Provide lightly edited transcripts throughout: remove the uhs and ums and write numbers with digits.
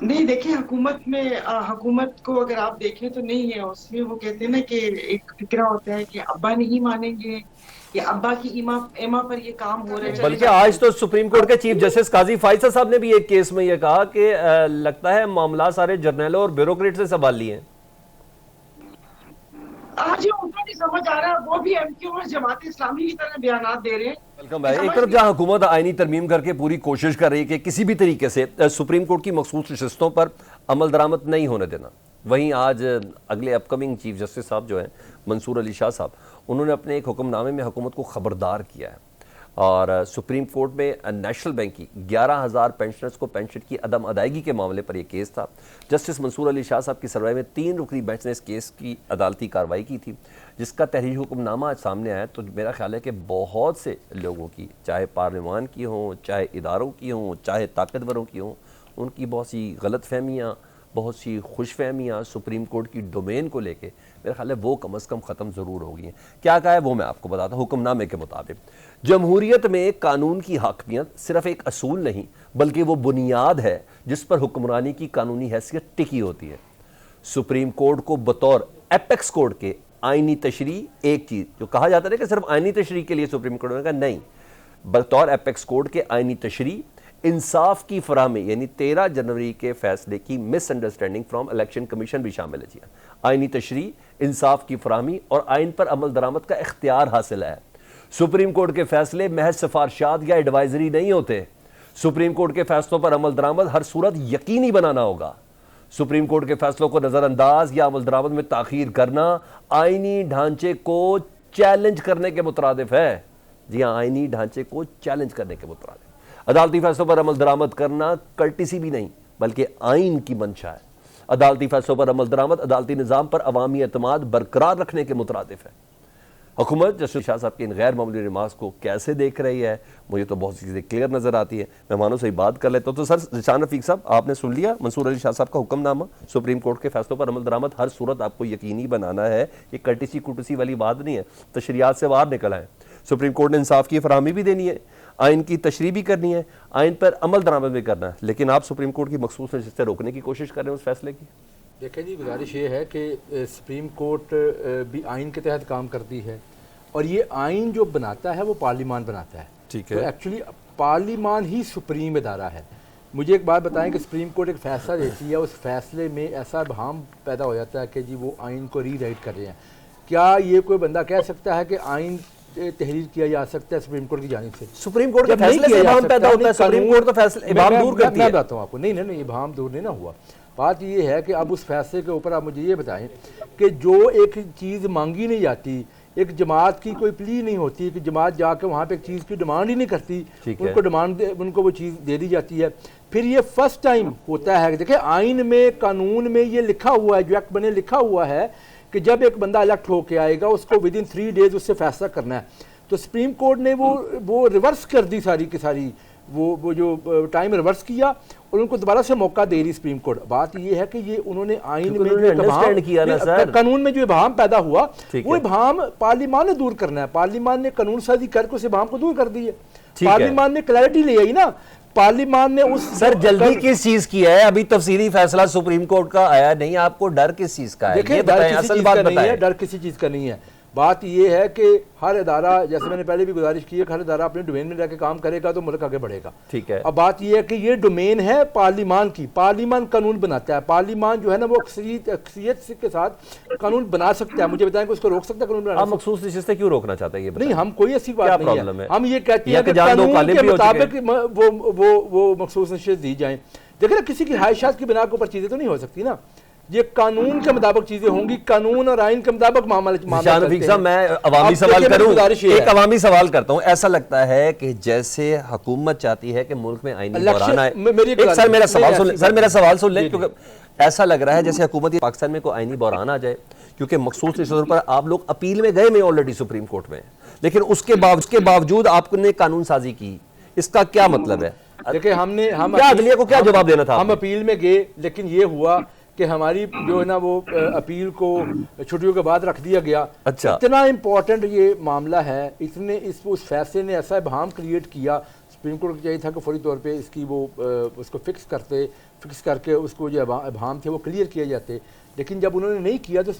नहीं देखिए, हुकूमत में हुकूमत को अगर आप देखें तो नहीं है उसमें। वो कहते हैं ना कि एक फिक्रा होता है कि अब्बा नहीं मानेंगे या अब्बा की इमा इमा पर ये काम हो रहे चले बल्कि जाते आज हैं। तो सुप्रीम कोर्ट के चीफ जस्टिस काजी फायसद साहब ने भी एक केस में यह कहा कि लगता है मामला सारे जर्नलों और ब्यूरोक्रेट से संभाल लिए हैं। आज ये उनको नहीं समझ आ रहा, वो भी एमक्यू और जमात इस्लामी की तरह बयानात दे रहे हैं वेलकम कि भाई। एक समझ तरफ नहीं। जहां हुकूमत आईनी तरमीम करके पूरी कोशिश कर रही है कि किसी भी तरीके से सुप्रीम कोर्ट की मखसूस नशस्तों पर अमल दरामद नहीं होने देना, वहीं आज अगले अपकमिंग चीफ जस्टिस साहब जो हैं मंसूर अली शाह साहब, उन्होंने अपने एक हुक्मनामे में हुकूमत को खबरदार किया है और सुप्रीम कोर्ट में नेशनल बैंक की 11,000 पेंशनर्स को पेंशन की अदम अदायगी के मामले पर यह केस था। जस्टिस मंसूर अली शाह साहब की सरबराही में 3 रुकनी बेंच ने इस केस की अदालती कार्रवाई की थी, जिसका तहरीरी हुक्मनामा आज सामने आया। तो मेरा ख्याल है कि बहुत से लोगों की, चाहे पार्लियामान की हों, चाहे इदारों की हों, चाहे ताकतवरों की हों, उनकी बहुत सी गलत फहमियाँ, बहुत सी खुश फहमियाँ सुप्रीम कोर्ट की डोमेन को लेके मेरा ख्याल है वो कम अज़ कम ख़त्म ज़रूर हो गई हैं। क्या कहा है वो मैं आपको बताता हूँ। हुक्मनामे के मुताबिक जमहूरियत में कानून की हाकमियत सिर्फ एक असूल नहीं बल्कि वो बुनियाद है जिस पर हुक्मरानी की कानूनी हैसियत टिकी होती है। सुप्रीम कोर्ट को बतौर एपेक्स कोर्ट के आइनी तशरी, एक चीज़ जो कहा जाता है कि सिर्फ आइनी तशरी के लिए सुप्रीम कोर्ट ने कहा नहीं, बतौर एपेक्स कोर्ट के आइनी तशरी इंसाफ की फराहमी, यानी 13 जनवरी के फैसले की मिसअंडरस्टैंडिंग फ्रॉम इलेक्शन कमीशन भी शामिल है। जी, आइनी तशरी, इंसाफ की फराहमी और आइन पर अमल दरामद का इख्तियार हासिल है। सुप्रीम कोर्ट के फैसले महज सिफारशात या एडवाइजरी नहीं होते। सुप्रीम कोर्ट के फैसलों पर अमल दरामद हर सूरत यकीनी बनाना होगा। सुप्रीम कोर्ट के फैसलों को नजरअंदाज या अमल दरामद में ताखीर करना आईनी ढांचे को चैलेंज करने के मुतरादिफ है। जी हाँ, आईनी ढांचे को चैलेंज करने के मुतरादिफ। अदालती फैसलों पर अमल दरामद करना कर्टिसी भी नहीं बल्कि आइन की मंशा है। अदालती फैसलों पर अमल दरामद अदालती निज़ाम पर अवामी एतमाद बरकरार रखने के मुतरादिफ है। हुकूमत जस्टिस शाह साहब की इन गैर मामूली रिमार्क्स को कैसे देख रही है, मुझे तो बहुत सी चीज़ें क्लियर नजर आती है। मेहमानों से ही बात कर लेता हूँ। तो सर जिशान रफीक साहब, आपने सुन लिया मंसूर अली शाह साहब का हुक्मनामा, सुप्रीम कोर्ट के फैसलों पर अमल दरामद हर सूरत आपको यकीनी बनाना है। ये कर्टिसी कुर्टिसी वाली बात नहीं है, तशरियात से बाहर निकल आए। सुप्रीम कोर्ट ने इंसाफ की फराहमी भी देनी है, आइन की तशरीह भी करनी है, आइन पर अमल दरामद भी करना है, लेकिन आप सुप्रीम कोर्ट की मखसूस नशिस्तें रोकने की कोशिश कर रहे हैं उस फैसले की। देखिए जी, गुजारिश ये है कि सुप्रीम कोर्ट भी आइन के तहत काम करती है और ये आइन जो बनाता है वो पार्लियामान बनाता है। ठीक तो है। एक्चुअली पार्लियामान ही सुप्रीम इदारा है। मुझे एक बात बताएं कि सुप्रीम कोर्ट एक फैसला देती है, उस फैसले में ऐसा बहाम पैदा हो जाता है कि जी वो आइन को रीराइट कर रहे हैं। क्या ये कोई बंदा कह सकता है कि आइन तहरीर किया जा सकता है सुप्रीम कोर्ट की जानिब से? सुप्रीम कोर्ट के जब नहीं फैसले किया से जा इबाम सकता, पैदा होता है, नहीं, सुप्रीम कोर्ट तो फैसले इबाम दूर करती है। मैं बताता हूँ आपको, नहीं नहीं नहीं, इबाम दूर नहीं ना हुआ। बात ये है कि अब उस फैसले के ऊपर आप मुझे ये बताएं कि जो एक चीज़ मांगी नहीं जाती, एक जमात की कोई प्ली नहीं होती कि जमात जाकर वहाँ पे एक चीज़ की डिमांड ही नहीं करती, उनको डिमांड उनको वो चीज़ दे दी जाती है। फिर ये फर्स्ट टाइम होता है। देखिए आइन में, कानून में ये लिखा हुआ है, जो एक्ट बने लिखा हुआ है कि जब एक बंदा इलेक्ट होके आएगा उसको विद इन 3 डेज उससे फैसला करना है। तो सुप्रीम कोर्ट ने वो रिवर्स कर दी सारी की सारी, वो जो टाइम रिवर्स किया और उनको दोबारा से मौका दे रही सुप्रीम कोर्ट। बात ये है कि ये उन्होंने आइन में अंडरस्टैंड किया ना सर, कानून में जो इबाम पैदा हुआ वो इबाम पार्लियामान ने दूर करना है। पार्लियामान ने कानून साजी करके उस इबाम को दूर कर दी है। पार्लियामान ने क्लैरिटी ले आई ना, पार्लियामान ने उस सर जल्दी किस चीज की है? अभी तफसीली फैसला सुप्रीम कोर्ट का आया नहीं, आपको डर किस चीज का है? देखिए डर किसी चीज का नहीं है। बात यह है कि हर इदारा, जैसे मैंने पहले भी गुजारिश की है कि हर इदारा अपने डोमेन में रहकर काम करेगा तो मुल्क आगे बढ़ेगा। ठीक है। अब बात यह है कि ये डोमेन है पार्लियामान की, पार्लियामान कानून बनाता है। पार्लियामान जो है ना वो अक्सरियत के साथ कानून बना सकता है। मुझे बताएं कि उसको रोक सकता है कानून बनाने से? आप मखसूस नशिस्तें क्यों रोकना चाहते हैं? ये नहीं, हम कोई ऐसी बात नहीं है। हम ये कहते हैं कि कानून के मुताबिक वो मखसूस नशिस्त दी जाए। देखिए ना, किसी की ख्वाहिशात की बिना के ऊपर चीजें तो नहीं हो सकती ना, ये कानून के मुताबिक चीजें होंगी, कानून और आइन के मुताबिक मामला। मैं अवामी सवाल करूं, एक अवामी सवाल करता हूं। ऐसा लगता है कि जैसे हुकूमत चाहती है कि मुल्क में आईनी बहरान आए। सर मेरा सवाल सुन ले, क्योंकि ऐसा लग रहा है जैसे हुकूमत पाकिस्तान में कोई आईनी बहरान आ जाए, क्योंकि मखसूस तौर पर आप लोग अपील में गए में ऑलरेडी सुप्रीम कोर्ट में, लेकिन उसके बावजूद आपने कानून साजी की। इसका क्या मतलब है? देखिए हम अदलिया को क्या जवाब देना था? हम अपील में गए, लेकिन ये हुआ कि हमारी जो है ना वो अपील को छुट्टियों के बाद रख दिया गया। अच्छा, इतना इंपॉर्टेंट ये मामला है, उस फैसले ने ऐसा इबाम क्रिएट किया। सुप्रीम कोर्ट को चाहिए था कि फौरी तौर पे इसकी वो उसको फिक्स करके उसको जो अभाम थे वो क्लियर किए जाते, लेकिन जब उन्होंने नहीं किया तो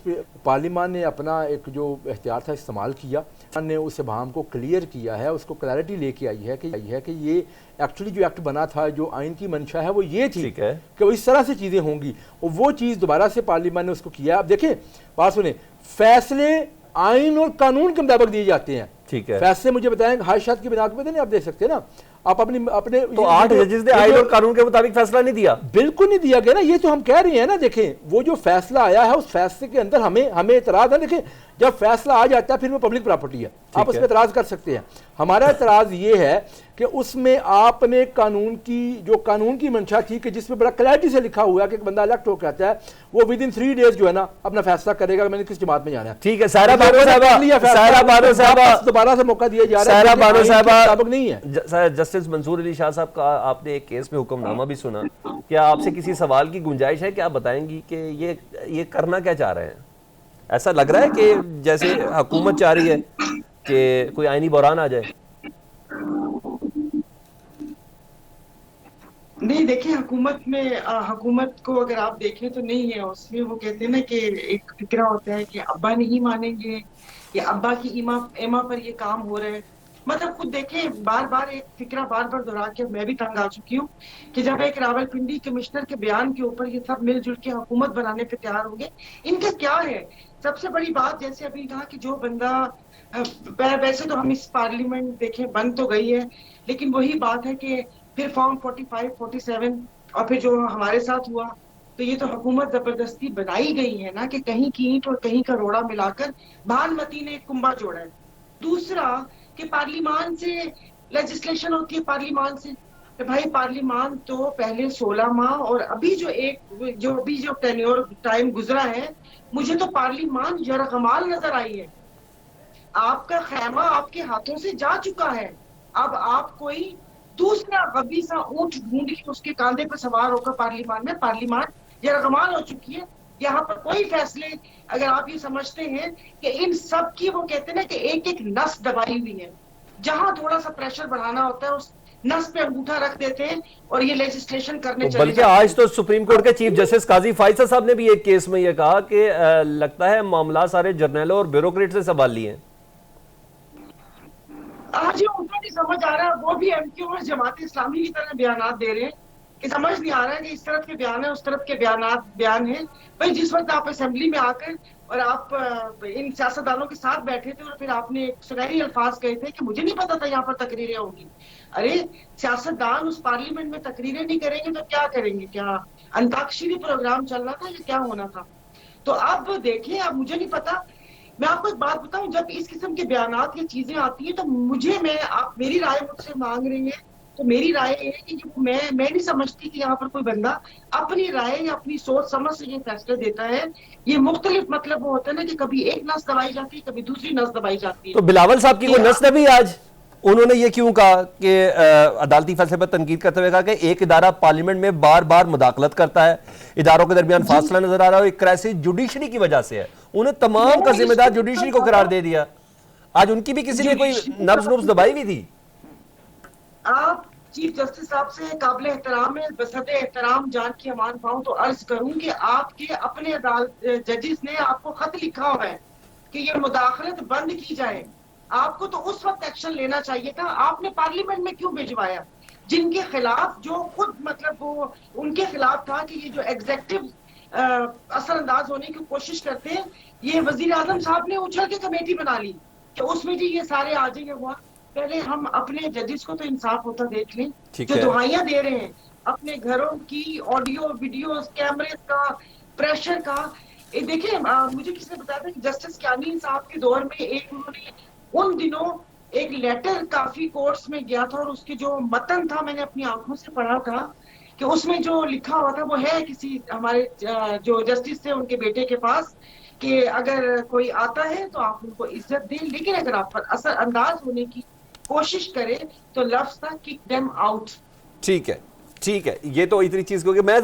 पार्लियामान ने अपना एक जो इख्तियार था इस्तेमाल किया, ने उस अभाम को क्लियर किया है, उसको क्लैरिटी लेके आई है कि ये एक्चुअली जो एक्ट बना था, जो आइन की मंशा है वो ये थी कि वो इस तरह से चीज़ें होंगी, और वो चीज़ दोबारा से पार्लियामान ने उसको किया। अब देखें, बात सुने, फैसले आइन और कानून के मुताबिक दिए जाते हैं। ठीक है, फैसले मुझे बताएं हाई शर्त की बिना पे नहीं आप दे सकते ना, आप अपने तो 8 जजेस ने आइन और कानून के मुताबिक फैसला नहीं दिया, बिल्कुल नहीं दिया गया ना, ये तो हम कह रहे हैं ना। देखें, वो जो फैसला आया है उस फैसले के अंदर हमें एतराज है। देखें, जब फैसला आ जाता है फिर वो पब्लिक प्रॉपर्टी है, आप उस पर एतराज कर सकते हैं। हमारा एतराज ये है कि उसमें आपने कानून की मंशा थी कि जिसमें बड़ा क्लैरिटी से लिखा हुआ है कि एक बंदा इलेक्ट होकर आता है, वो विद इन 3 डेज जो है ना अपना फैसला करेगा कि मैंने किस जमात में जाना है। ठीक है, सारा बानो साहबा दोबारा से मौका दिया जा रहा है, नहीं है। जस्टिस मंसूर अली शाह साहब का आपने एक केस में हुक्मनामा भी सुना, क्या आपसे किसी सवाल की गुंजाइश है कि आप बताएंगी कि ये करना क्या चाह रहे हैं? ऐसा लग रहा है कि जैसे हुकूमत चाह रही है कि कोई आईनी बहरान आ जाए। नहीं, देखिए, हुकूमत को अगर आप देखें तो नहीं है उसमें। वो कहते हैं ना कि एक फिक्रा होता है कि अब्बा नहीं मानेंगे या अब्बा की एमा पर ये काम हो रहा है। मतलब खुद देखें, बार बार एक फिक्रा बार बार दोहरा के मैं भी तंग आ चुकी हूँ कि जब एक रावलपिंडी कमिश्नर के बयान के ऊपर ये सब मिलजुल के हुकूमत बनाने पे तैयार होंगे, इनका क्या है? सबसे बड़ी बात, जैसे अभी कहा कि जो बंदा, वैसे तो हम इस पार्लियामेंट देखें बंद तो गई है, लेकिन वही बात है कि फिर फॉर्म 45, 47 और फिर जो हमारे साथ हुआ, तो ये तो हुकूमत जबरदस्ती बनाई गई है ना कि कहीं की ईंट और कहीं का रोड़ा मिलाकर भानुमति ने एक कुंभा जोड़ा है। दूसरा कि पार्लियामान से लेजिस्लेशन होती है, पार्लियामान से, तो भाई पार्लियामान तो पहले 16 माह और अभी जो टेन्योर टाइम गुजरा है, मुझे तो पार्लियामान यरगमाल नजर आई है। आपका खैमा आपके हाथों से जा चुका है, अब आप कोई दूसरा गबी सा ऊंट ढूंढ के उसके कांधे पर सवार होकर पार्लियामान यरगमाल हो चुकी है। यहाँ पर कोई फैसले, अगर आप ये समझते हैं कि इन सब की, वो कहते हैं ना कि एक एक नस दबाई हुई है, जहां थोड़ा सा प्रेशर बढ़ाना होता है उस नस पे अंगूठा रख देते हैं और ये लेजिस्लेशन करने चले बल्कि आज तो सुप्रीम कोर्ट के चीफ जस्टिस काजी फाइजा साहब ने भी एक केस में यह कहा कि लगता है मामला सारे जर्नलों और ब्यूरोक्रेट से संभाल लिए हैं। आज उनको नहीं समझ आ रहा, वो भी एमक्यू और जमात इस्लामी की तरह बयान दे रहे हैं कि समझ नहीं आ रहा है कि इस तरफ के बयान है, उस तरफ के बयान है। भाई, जिस वक्त आप असेंबली में आकर और आप इन सियासतदानों के साथ बैठे थे और फिर आपने सुनहरी अल्फाज कहे थे कि मुझे नहीं पता था यहाँ पर तकरीरें होंगी। अरे, सियासतदान उस पार्लियामेंट में तकरीरें नहीं करेंगे तो क्या करेंगे? क्या अंताक्षरी प्रोग्राम चल रहा था या क्या होना था? तो अब देखिए, अब मुझे नहीं पता। मैं आपको एक बात बताऊं, जब इस किस्म के बयानात या चीजें आती हैं तो आप मेरी राय मुझसे मांग रही हैं, तो मेरी राय है कि मैं नहीं समझती कि यहाँ पर कोई बंदा अपनी राय या अपनी सोच समझ से ये फैसले देता है। ये मुख्तलिफ मतलब वो होता है ना कि कभी एक नस दबाई जाती है, कभी दूसरी नस दबाई जाती है। तो बिलावल साहब की कोई नस दबी आज? उन्होंने ये क्यों कहा कि अदालती फैसले पर तनकीद करते हुए कहा कि एक इदारा पार्लियामेंट में बार बार मुदाखलत करता है, इदारों के दरमियान फासला नजर आ रहा है, एक क्राइसिस जुडिशरी की वजह से है। उन्हें तमाम का जिम्मेदार जुडिशरी को करार दे दिया। आज उनकी भी किसी ने कोई नब्ज दबाई हुई थी? आप चीफ जस्टिस साहब से काबिल एहतराम है, बसते एहतराम जान की अमान पाऊं तो अर्ज करूं कि आपके अपने अदालत जजेस ने आपको खत लिखा हुआ है कि ये मुदाखलत बंद की जाए। आपको तो उस वक्त एक्शन लेना चाहिए था, आपने पार्लियामेंट में क्यों भिजवाया? जिनके खिलाफ, जो खुद मतलब वो उनके खिलाफ था कि ये जो एग्जेक्टिव असरअंदाज होने की कोशिश करते हैं, ये वजीर आजम साहब ने उछल के कमेटी बना ली कि उसमें जी ये सारे आ जाएंगे। हुआ, पहले हम अपने जजेस को तो इंसाफ होता देख लें, जो दुहाइयां दे रहे हैं अपने घरों की ऑडियो वीडियो कैमरे का, प्रेशर का। देखिए, मुझे किसी ने बताया था कि जस्टिस क्यानी साहब के दौर में एक उन्होंने उन दिनों एक लेटर काफी कोर्ट्स में गया था और उसके जो मतन था मैंने अपनी आंखों से पढ़ा था कि उसमें जो लिखा हुआ था वो है किसी हमारे जो जस्टिस थे उनके बेटे के पास कि अगर कोई आता है तो आप उनको इज्जत दें, लेकिन अगर आप पर असर अंदाज होने की कोशिश करें तो लफ्ज था किक देम आउट। ठीक है, ये तो इतनी चीज को मैं